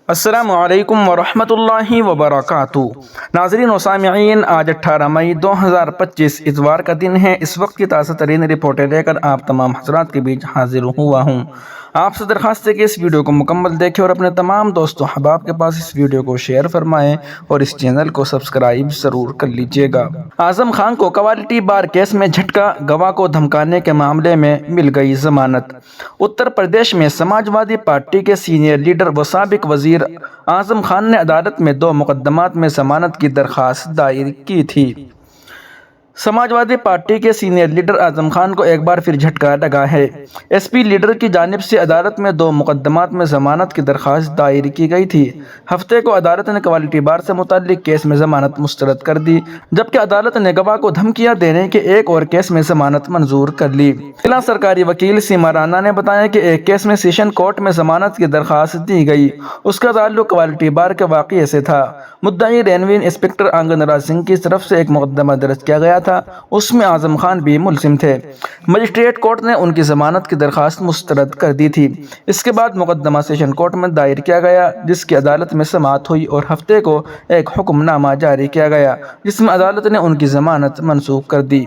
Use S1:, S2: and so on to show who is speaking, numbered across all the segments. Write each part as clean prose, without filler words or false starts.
S1: السلام علیکم ورحمۃ اللہ وبرکاتہ۔ ناظرین و سامعین، آج 18 مئی 2025 اتوار کا دن ہے۔ اس وقت کی تازہ ترین رپورٹیں لے کر آپ تمام حضرات کے بیچ حاضر ہوا ہوں۔ آپ سے درخواست ہے کہ اس ویڈیو کو مکمل دیکھیں اور اپنے تمام دوستوں احباب کے پاس اس ویڈیو کو شیئر فرمائیں اور اس چینل کو سبسکرائب ضرور کر لیجیے گا۔ اعظم خان کو کوالٹی بار کیس میں جھٹکا، گواہ کو دھمکانے کے معاملے میں مل گئی ضمانت۔ اتر پردیش میں سماج وادی پارٹی کے سینئر لیڈر و سابق وزیر اعظم خان نے عدالت میں 2 مقدمات میں ضمانت کی درخواست دائر کی تھی۔ سماج وادی پارٹی کے سینئر لیڈر اعظم خان کو ایک بار پھر جھٹکا لگا ہے۔ ایس پی لیڈر کی جانب سے عدالت میں 2 مقدمات میں ضمانت کی درخواست دائر کی گئی تھی۔ ہفتے کو عدالت نے کوالٹی بار سے متعلق کیس میں ضمانت مسترد کر دی، جبکہ عدالت نے گواہ کو دھمکیاں دینے کے ایک اور کیس میں ضمانت منظور کر لی۔ اطلاع سرکاری وکیل سیما رانا نے بتایا کہ ایک کیس میں سیشن کورٹ میں ضمانت کی درخواست دی گئی، اس کا تعلق کوالٹی بار کے واقعے سے تھا۔ مدعی ریونیو انسپکٹر آنگن راج سنگھ کی طرف سے ایک مقدمہ درج کیا گیا تھا، اس میں اعظم خان بھی ملزم تھے۔ مجسٹریٹ کورٹ نے ان کی ضمانت کی درخواست مسترد کر دی تھی۔ اس کے بعد مقدمہ سیشن کورٹ میں دائر کیا گیا، جس کی عدالت میں سماعت ہوئی اور ہفتے کو ایک حکم نامہ جاری کیا گیا، جس میں عدالت نے ان کی ضمانت منسوخ کر دی۔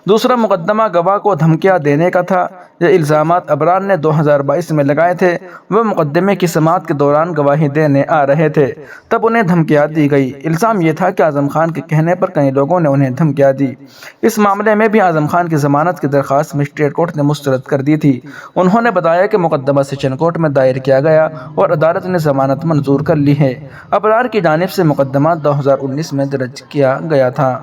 S1: دوسرا مقدمہ گواہ کو دھمکیاں دینے کا تھا۔ یہ الزامات ابرار نے 2022 میں لگائے تھے۔ وہ مقدمے کی سماعت کے دوران گواہی دینے آ رہے تھے، تب انہیں دھمکیاں دی گئی۔ الزام یہ تھا کہ اعظم خان کے کہنے پر کئی لوگوں نے انہیں دھمکیاں دی۔ اس معاملے میں بھی اعظم خان کی ضمانت کی درخواست مجسٹریٹ کورٹ نے مسترد کر دی تھی۔ انہوں نے بتایا کہ مقدمہ سیشن کورٹ میں دائر کیا گیا اور عدالت نے ضمانت منظور کر لی ہے۔ ابرار کی جانب سے مقدمہ 2019 میں درج کیا گیا تھا۔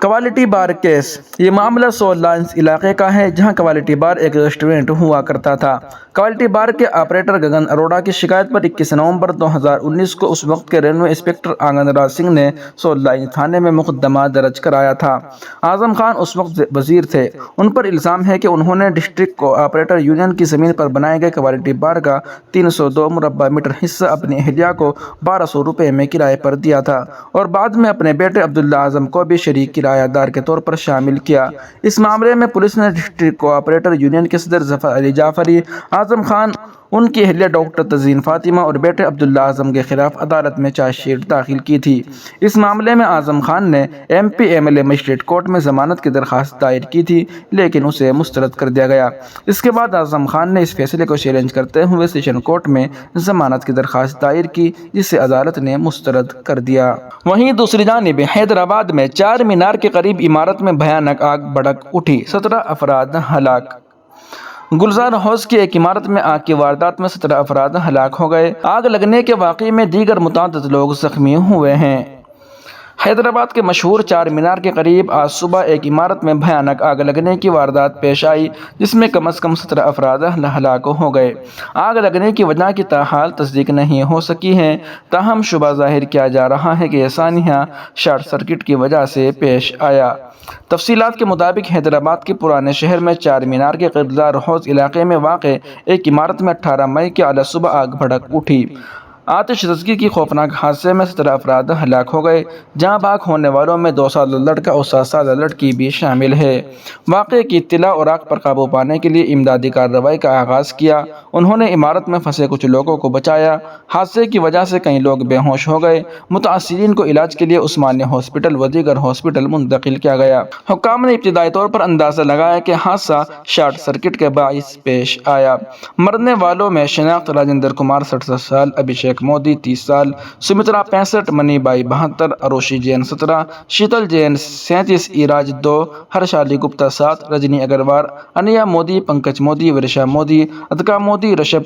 S1: کوالٹی بار کیس۔ یہ معاملہ سول لائنز علاقے کا ہے، جہاں کوالٹی بار ایک ریسٹورنٹ ہوا کرتا تھا۔ کوالٹی بار کے آپریٹر گگن اروڑا کی شکایت پر 21 نومبر 2019 کو اس وقت کے ریونیو انسپکٹر آنگن راج سنگھ نے سول لائنز تھانے میں مقدمہ درج کرایا تھا۔ اعظم خان اس وقت وزیر تھے۔ ان پر الزام ہے کہ انہوں نے ڈسٹرکٹ کو آپریٹر یونین کی زمین پر بنائے گئے کوالٹی بار کا 302 مربع میٹر حصہ اپنی اہلیہ کو 1200 روپے میں کرائے پر دیا تھا اور بعد میں اپنے بیٹے عبداللہ اعظم کو بھی شریک کرایہ دار کے طور پر شامل کیا۔ اس معاملے میں پولیس نے ڈسٹرکٹ کو آپریٹر یونین کے صدر ظفر علی جعفری، اعظم خان، ان کی اہلیہ ڈاکٹر تزین فاطمہ اور بیٹے عبداللہ اعظم کے خلاف عدالت میں چارج شیٹ داخل کی تھی۔ اس معاملے میں اعظم خان نے M P M L A magistrate court میں ضمانت کی درخواست دائر کی تھی، لیکن اسے مسترد کر دیا گیا۔ اس کے بعد اعظم خان نے اس فیصلے کو چیلنج کرتے ہوئے سیشن کورٹ میں ضمانت کی درخواست دائر کی، جسے عدالت نے مسترد کر دیا۔ وہیں دوسری جانب حیدرآباد میں چار مینار کے قریب عمارت میں بھیانک آگ بھڑک اٹھی، 17 افراد ہلاک۔ گلزار ہاؤس کی ایک عمارت میں آگ کی واردات میں 17 افراد ہلاک ہو گئے۔ آگ لگنے کے واقعے میں دیگر متعدد لوگ زخمی ہوئے ہیں۔ حیدرآباد کے مشہور چار مینار کے قریب آج صبح ایک عمارت میں بھیانک آگ لگنے کی واردات پیش آئی، جس میں کم از کم 17 افراد ہلاک ہو گئے۔ آگ لگنے کی وجہ کی تاحال تصدیق نہیں ہو سکی ہے، تاہم شبہ ظاہر کیا جا رہا ہے کہ یہ سانحہ شارٹ سرکٹ کی وجہ سے پیش آیا۔ تفصیلات کے مطابق حیدرآباد کے پرانے شہر میں چار مینار کے گلزار ہاؤس علاقے میں واقع ایک عمارت میں 18 مئی کی اعلی صبح آگ بھڑک اٹھی۔ آتش زدگی کی خوفناک حادثے میں 17 افراد ہلاک ہو گئے، جہاں ہلاک ہونے والوں میں 2 سالہ لڑکا اور 7 سالہ لڑکی بھی شامل ہے۔ واقعے کی اطلاع اور آگ پر قابو پانے کے لیے امدادی کارروائی کا آغاز کیا۔ انہوں نے عمارت میں پھنسے کچھ لوگوں کو بچایا۔ حادثے کی وجہ سے کئی لوگ بے ہوش ہو گئے۔ متاثرین کو علاج کے لیے عثمانیہ ہاسپٹل و دیگر ہاسپٹل منتقل کیا گیا۔ حکام نے ابتدائی طور پر اندازہ لگایا کہ حادثہ شارٹ سرکٹ کے باعث پیش آیا۔ مرنے والوں میں شناخت راجندر کمار 67 سال، ابھیشیک مودی 30 سال، سمترا 65، منی بائی 72، اروشی جین 17، شیتل جین 37، ایراج 2، ہرشالی گپتا 7، رجنی اگروال، انیا مودی، پنکج مودی، ورشا مودی، ادکا مودی، رشب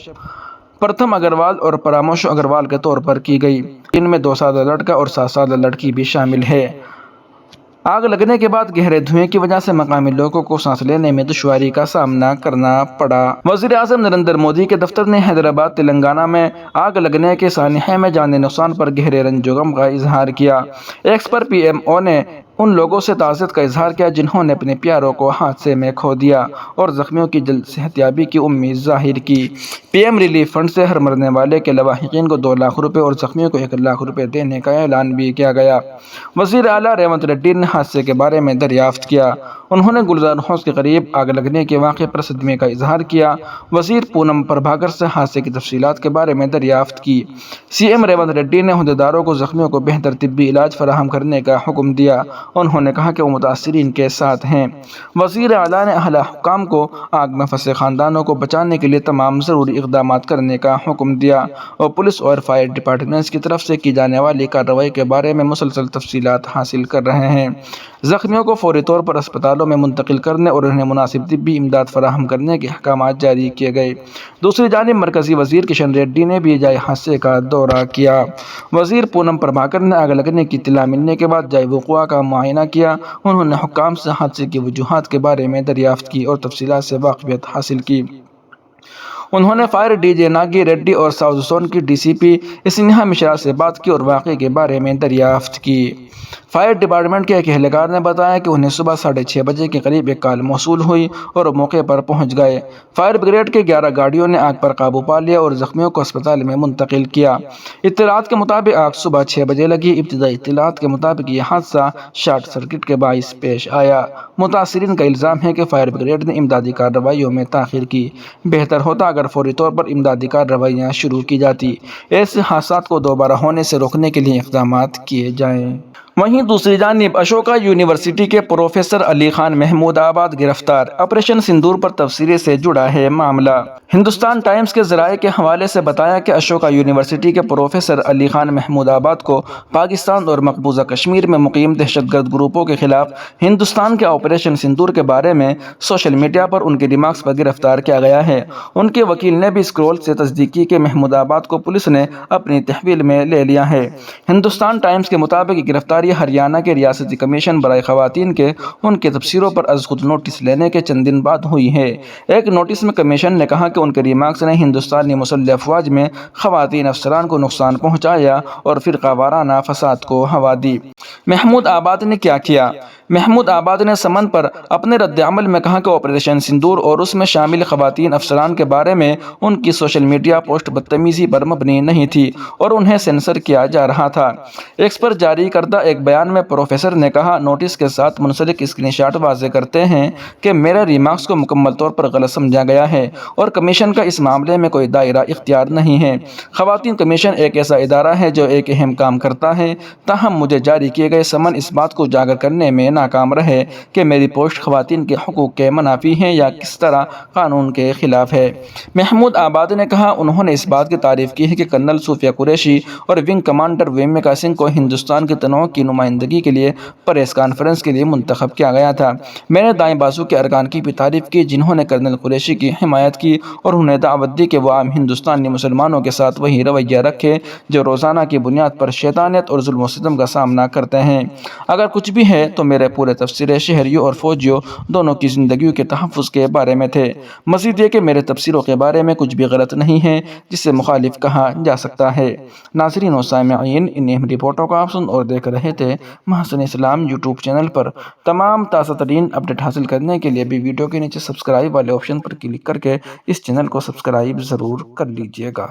S1: پرتھم اگروال اور پراموش اگروال کے طور پر کی گئی۔ ان میں 2 سالہ لڑکا اور 7 سالہ لڑکی بھی شامل ہے۔ آگ لگنے کے بعد گہرے دھوئیں کی وجہ سے مقامی لوگوں کو سانس لینے میں دشواری کا سامنا کرنا پڑا۔ وزیر اعظم نریندر مودی کے دفتر نے حیدرآباد تلنگانہ میں آگ لگنے کے سانحے میں جانی نقصان پر گہرے رنج و غم کا اظہار کیا۔ ایکس پر پی ایم او نے ان لوگوں سے تعزیت کا اظہار کیا جنہوں نے اپنے پیاروں کو حادثے میں کھو دیا اور زخمیوں کی جلد صحتیابی کی امید ظاہر کی۔ پی ایم ریلیف فنڈ سے ہر مرنے والے کے لواحقین کو 2 لاکھ روپے اور زخمیوں کو 1 لاکھ روپے دینے کا اعلان بھی کیا گیا۔ وزیر اعلیٰ ریونت ریڈی نے حادثے کے بارے میں دریافت کیا۔ انہوں نے گلزار ہاؤس کے قریب آگ لگنے کے واقعے پر صدمے کا اظہار کیا۔ وزیر پونم پربھاکر سے حادثے کی تفصیلات کے بارے میں دریافت کی۔ سی ایم ریونت ریڈی نے عہدیداروں کو زخمیوں کو بہتر طبی علاج فراہم کرنے کا حکم دیا۔ انہوں نے کہا کہ وہ متاثرین کے ساتھ ہیں۔ وزیر اعلیٰ نے اعلیٰ حکام کو آگ میں پھنسے خاندانوں کو بچانے کے لیے تمام ضروری اقدامات کرنے کا حکم دیا اور پولیس اور فائر ڈپارٹمنٹس کی طرف سے کی جانے والی کارروائی کے بارے میں مسلسل تفصیلات حاصل کر رہے ہیں۔ زخمیوں کو فوری طور پر اسپتالوں میں منتقل کرنے اور انہیں مناسب طبی امداد فراہم کرنے کے احکامات جاری کیے گئے۔ دوسری جانب مرکزی وزیر کشن ریڈی نے بھی جائے حادثے کا دورہ کیا۔ وزیر پونم پربھاکر نے آگ لگنے کی اطلاع ملنے کے بعد جائے وقوع کا معائنہ کیا۔ انہوں نے حکام سے حادثے کی وجوہات کے بارے میں دریافت کی اور تفصیلات سے واقفیت حاصل کی۔ انہوں نے fire D J Nagi ready اور ساؤتھ زون کی ڈی سی پی اسنیہا مشرا سے بات کی اور واقعے کے بارے میں دریافت کی۔ فائر ڈپارٹمنٹ کے ایک اہلکار نے بتایا کہ انہیں صبح 6:30 بجے کے قریب ایک کال موصول ہوئی اور وہ موقع پر پہنچ گئے۔ فائر بریگیڈ کے 11 گاڑیوں نے آگ پر قابو پا لیا اور زخمیوں کو اسپتال میں منتقل کیا۔ اطلاعات کے مطابق آگ صبح 6 بجے لگی۔ ابتدائی اطلاعات کے مطابق یہ حادثہ شارٹ سرکٹ کے باعث پیش آیا۔ متاثرین کا الزام ہے کہ فائر بریگیڈ نے امدادی کارروائیوں میں تاخیر کی۔ بہتر ہوتا اگر فوری طور پر امدادی کارروائیاں شروع کی جاتی۔ ایسے حادثات کو دوبارہ ہونے سے روکنے کے لیے اقدامات کیے جائیں۔ وہیں دوسری جانب اشوکا یونیورسٹی کے پروفیسر علی خان محمود آباد گرفتار۔ آپریشن سندور پر تبصرے سے جڑا ہے معاملہ۔ ہندوستان ٹائمز کے ذرائع کے حوالے سے بتایا کہ اشوکا یونیورسٹی کے پروفیسر علی خان محمود آباد کو پاکستان اور مقبوضہ کشمیر میں مقیم دہشت گرد گروپوں کے خلاف ہندوستان کے آپریشن سندور کے بارے میں سوشل میڈیا پر ان کے ریمارکس پر گرفتار کیا گیا ہے۔ ان کے وکیل نے بھی اسکرول سے تصدیق کی کہ محمود آباد کو پولیس نے اپنی تحویل میں لے لیا ہے۔ ہندوستان ٹائمز کے مطابق یہ گرفتاری ہریانہ کے ریاستی کمیشن برائے خواتین کے ان کے تبصروں پر از خود نوٹس لینے کے چند دن بعد ہوئی ہے۔ ایک نوٹس میں کمیشن نے کہا کہ ان کے ریمارکس نے ہندوستانی مسلح افواج میں خواتین افسران کو نقصان پہنچایا اور فرقہ وارانہ فساد کو ہوا دی۔ محمود آباد نے کیا کیا؟ محمود آباد نے سمن پر اپنے رد عمل میں کہا کہ آپریشن سندور اور اس میں شامل خواتین افسران کے بارے میں ان کی سوشل میڈیا پوسٹ بدتمیزی پر مبنی نہیں تھی اور انہیں سینسر کیا جا رہا تھا۔ ایکس پر جاری کردہ ایک بیان میں پروفیسر نے کہا، نوٹس کے ساتھ منسلک اسکرین شاٹ واضح کرتے ہیں کہ میرے ریمارکس کو مکمل طور پر غلط سمجھا گیا ہے اور کمیشن کا اس معاملے میں کوئی دائرہ اختیار نہیں ہے۔ خواتین کمیشن ایک ایسا ادارہ ہے جو ایک اہم کام کرتا ہے، تاہم مجھے جاری کیے گئے سمن اس بات کو اجاگر کرنے میں ناکام رہے کہ میری پوسٹ خواتین کے حقوق کے منافی ہے یا کس طرح قانون کے خلاف ہے۔ محمود آباد نے کہا، انہوں نے اس بات کی تعریف کی ہے کہ کرنل صوفیہ قریشی اور ونگ کمانڈر ویمکا سنگھ کو ہندوستان کے تنوع کی نمائندگی کے لیے پریس کانفرنس کے لیے منتخب کیا گیا تھا۔ میں نے دائیں بازو کے ارکان کی بھی تعریف کی جنہوں نے کرنل قریشی کی حمایت کی اور انہیں دعوت دی کہ وہ عام ہندوستانی مسلمانوں کے ساتھ وہی رویہ رکھے جو روزانہ کی بنیاد پر شیطانیت اور ظلم و ستم کا سامنا کرتے ہیں۔ اگر کچھ بھی ہے تو میرے پورے تبصرے شہریوں اور فوجیوں دونوں کی زندگیوں کے تحفظ کے بارے میں تھے۔ مزید یہ کہ میرے تبصروں کے بارے میں کچھ بھی غلط نہیں ہے جس سے مخالف کہا جا سکتا ہے۔ ناظرین و سامعین، ان اہم رپورٹوں کو آپ سن اور دیکھ رہے تھے محسن اسلام یوٹیوب چینل پر۔ تمام تازہ ترین اپڈیٹ حاصل کرنے کے لیے بھی ویڈیو کے نیچے سبسکرائب والے آپشن پر کلک کر کے اس چینل کو سبسکرائب ضرور کر لیجیے گا۔